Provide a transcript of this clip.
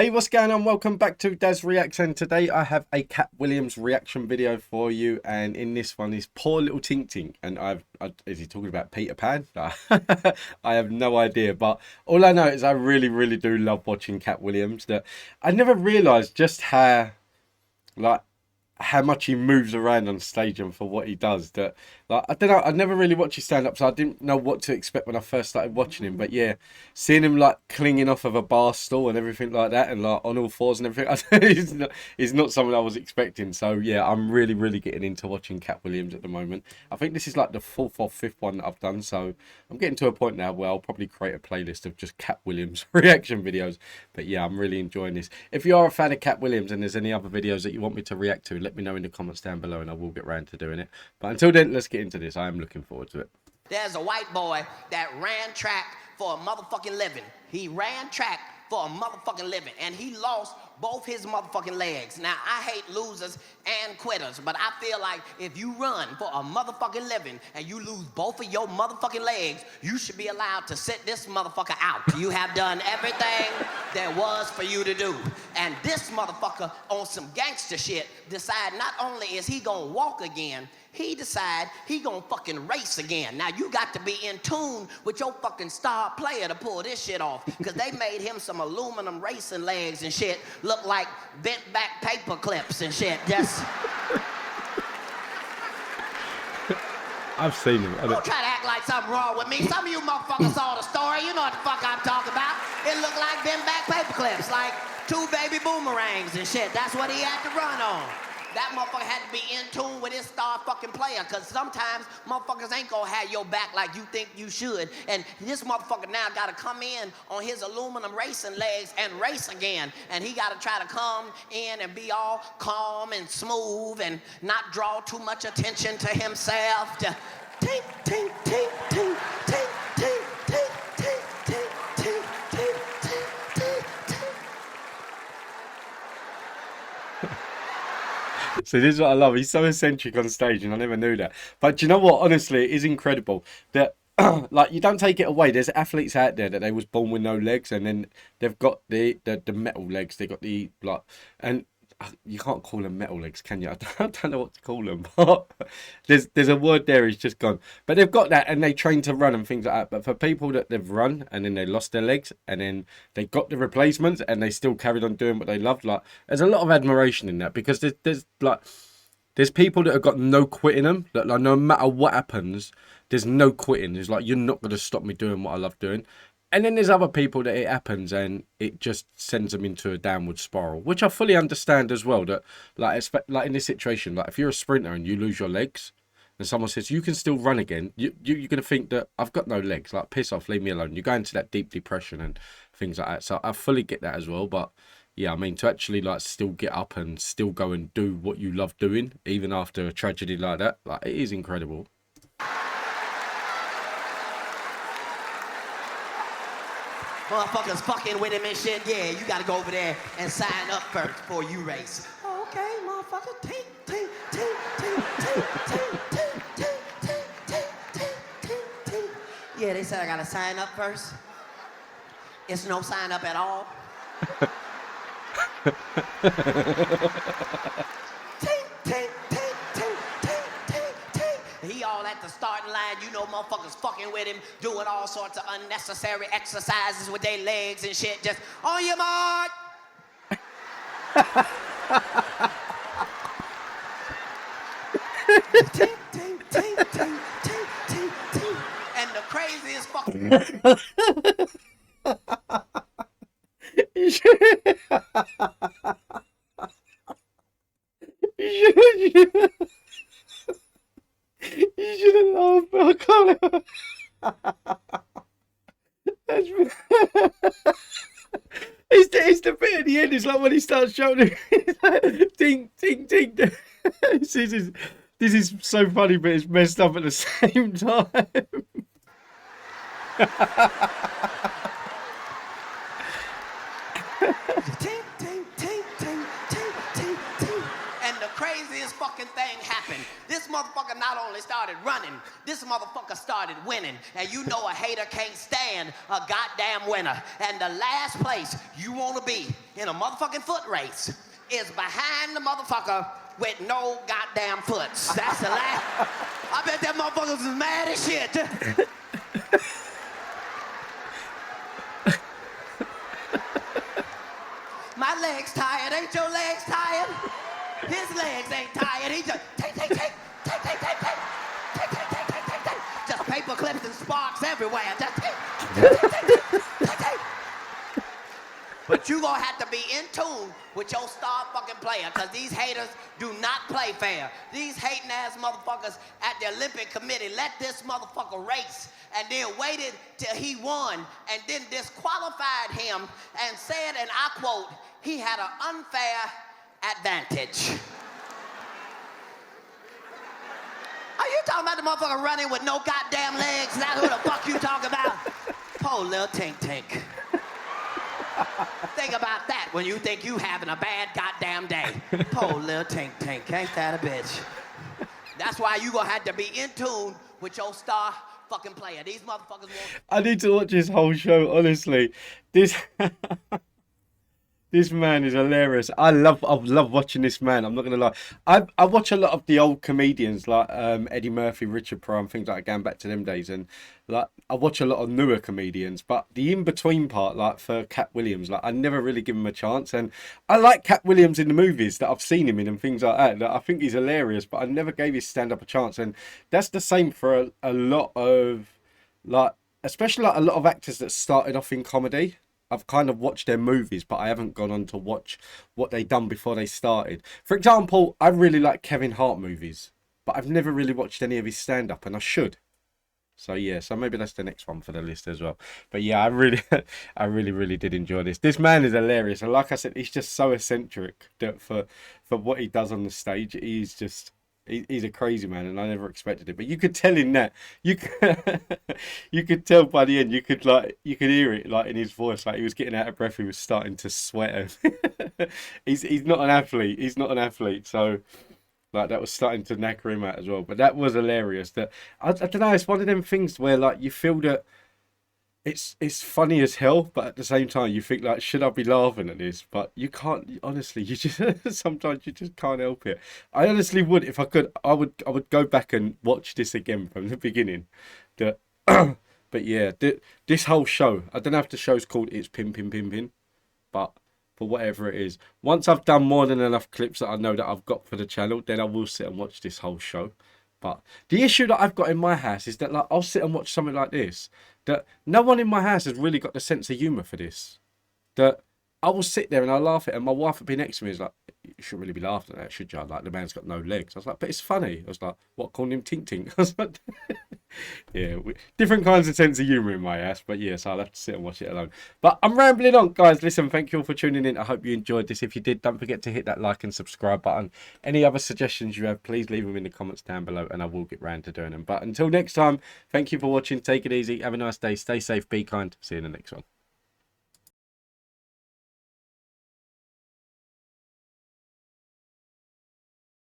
Hey, what's going on? Welcome back to Daz Reaction. Today I have a Katt Williams reaction video for you, and in this one is poor little Tink. And is he talking about Peter Pan? I have no idea, but all I know is I really do love watching Katt Williams. That I never realised just like how much he moves around on stage and for what he does. That, like, I don't know, I never really watched his stand-up, so I didn't know what to expect when I first started watching him. But yeah, seeing him like clinging off of a bar stool and everything like that, and like on all fours and everything, is not something I was expecting. So yeah, I'm really getting into watching Katt Williams at the moment. I think this is like the fourth or fifth one that I've done, so I'm getting to a point now where I'll probably create a playlist of just Katt Williams reaction videos. But yeah, I'm really enjoying this. If you are a fan of Katt Williams and there's any other videos that you want me to react to, let me know in the comments down below and I will get round to doing it. But until then, let's get into this. I am looking forward to it. There's a white boy that ran track for a motherfucking living. He ran track for a motherfucking living, and he lost both his motherfucking legs. Now, I hate losers and quitters, but I feel like if you run for a motherfucking living and you lose both of your motherfucking legs, you should be allowed to sit this motherfucker out. You have done everything there was for you to do. And this motherfucker, on some gangster shit, decide not only is he gonna walk again, he decide he gonna fucking race again. Now you got to be in tune with your fucking star player to pull this shit off, because they made him some aluminum racing legs and shit look like bent back paper clips and shit. Just I've seen him. don't try to act like something wrong with me. Some of you motherfuckers saw the story. You know what the fuck I'm talking about. It looked like bent back paper clips, like two baby boomerangs and shit. That's what he had to run on. That motherfucker had to be in tune with his star fucking player, because sometimes motherfuckers ain't gonna have your back like you think you should. And this motherfucker now gotta come in on his aluminum racing legs and race again. And he gotta try to come in and be all calm and smooth and not draw too much attention to himself. To tink, tink, tink, tink, tink, tink, tink, tink, tink, tink, tink, tink, tink, tink. So this is what I love. He's so eccentric on stage, and I never knew that. But do you know what? Honestly, it is incredible that like, you don't take it away. There's athletes out there that they was born with no legs, and then they've got the metal legs. They got the like, and you can't call them metal legs, can you? I don't know what to call them, but there's a word there. It's just gone. But they've got that, and they train to run and things like that. But for people that they've run and then they lost their legs, and then they got the replacements, and they still carried on doing what they loved, like, there's a lot of admiration in that, because there's people that have got no quit in them. That, like, no matter what happens, there's no quitting. It's like, you're not going to stop me doing what I love doing. And then there's other people that it happens and it just sends them into a downward spiral, which I fully understand as well. That, like in this situation, like, if you're a sprinter and you lose your legs, and someone says you can still run again, you're going to think that I've got no legs. Like, piss off, leave me alone. You go into that deep depression and things like that. So I fully get that as well. But yeah, I mean, to actually, like, still get up and still go and do what you love doing, even after a tragedy like that, like, it is incredible. Motherfuckers fucking with him and shit. Yeah, you gotta go over there and sign up first before you race. Okay, motherfucker. Tink, tink, tink, tink, tink, tink, tink, tink, tink, tink, tink, tink, tink. Yeah, they said I gotta sign up first. It's no sign up at all. Tink, tink, tink, tink, tink, tink, tink. He all at the starting line, you know, motherfuckers fucking with him, doing all sorts of unnecessary exercises with their legs and shit. Just on your mark. Tink, tink, tink, tink, tink, tink, tink. And the craziest fucking. You shouldn't laugh, but I can't. It's the bit at the end. It's like when he starts shouting, "Tink, tink, tink." This is so funny, but it's messed up at the same time. Tink, tink, tink, tink, tink, tink, tink. And the craziest fucking thing happened. This motherfucker not only started running, this motherfucker started winning. And you know a hater can't stand a goddamn winner. And the last place you want to be in a motherfucking foot race is behind the motherfucker with no goddamn foots. That's the last. I bet that motherfucker was mad as shit. My legs tired. Ain't your legs tired? His legs ain't tired. He just take. Just paper clips and sparks everywhere. Just take. But you gonna have to be in tune with your star fucking player, cause these haters do not play fair. These hating ass motherfuckers at the Olympic Committee let this motherfucker race and then waited till he won and then disqualified him and said, and I quote, he had an unfair advantage. Are you talking about the motherfucker running with no goddamn legs? Is that who the fuck you talking about? Poor little Tink. Think about that when you think you having a bad goddamn day. Poor little Tink. Ain't that a bitch? That's why you gonna have to be in tune with your star fucking player. These motherfuckers won't. I need to watch this whole show, honestly. This this man is hilarious. I love watching this man. I'm not gonna lie. I watch a lot of the old comedians like Eddie Murphy, Richard Pryor, and things like that, going back to them days, and like I watch a lot of newer comedians. But the in between part, like for Katt Williams, like I never really give him a chance. And I like Katt Williams in the movies that I've seen him in and things like that. That I think he's hilarious, but I never gave his stand up a chance. And that's the same for a lot of like, especially like a lot of actors that started off in comedy. I've kind of watched their movies, but I haven't gone on to watch what they done before they started. For example, I really like Kevin Hart movies, but I've never really watched any of his stand-up, and I should. So yeah, so maybe that's the next one for the list as well. But yeah, I really did enjoy this. This man is hilarious, and like I said, he's just so eccentric that for what he does on the stage, he's a crazy man, and I never expected it. But you could tell in that you could tell by the end. You could hear it like in his voice, like he was getting out of breath. He was starting to sweat. he's not an athlete. He's not an athlete. So like that was starting to knacker him out as well. But that was hilarious. That I don't know. It's one of them things where like you feel that it's funny as hell, but at the same time you think like, should I be laughing at this? But you can't, honestly. You just sometimes you just can't help it. I honestly would, if I could, I would go back and watch this again from the beginning. But yeah, this whole show, I don't know if the show's called It's Pimpin, but for whatever it is, once I've done more than enough clips that I know that I've got for the channel, then I will sit and watch this whole show. But the issue that I've got in my house is that like I'll sit and watch something like this, that no one in my house has really got the sense of humour for this. That I will sit there and I'll laugh at it, and my wife would be next to me, is like, you shouldn't really be laughing at that, should you? Like, the man's got no legs. I was like, but it's funny. I was like, what, calling him Tink? I was like, yeah, different kinds of sense of humour in my house, but yeah, so I'll have to sit and watch it alone. But I'm rambling on, guys. Listen, thank you all for tuning in. I hope you enjoyed this. If you did, don't forget to hit that like and subscribe button. Any other suggestions you have, please leave them in the comments down below, and I will get round to doing them. But until next time, thank you for watching. Take it easy. Have a nice day. Stay safe. Be kind. See you in the next one.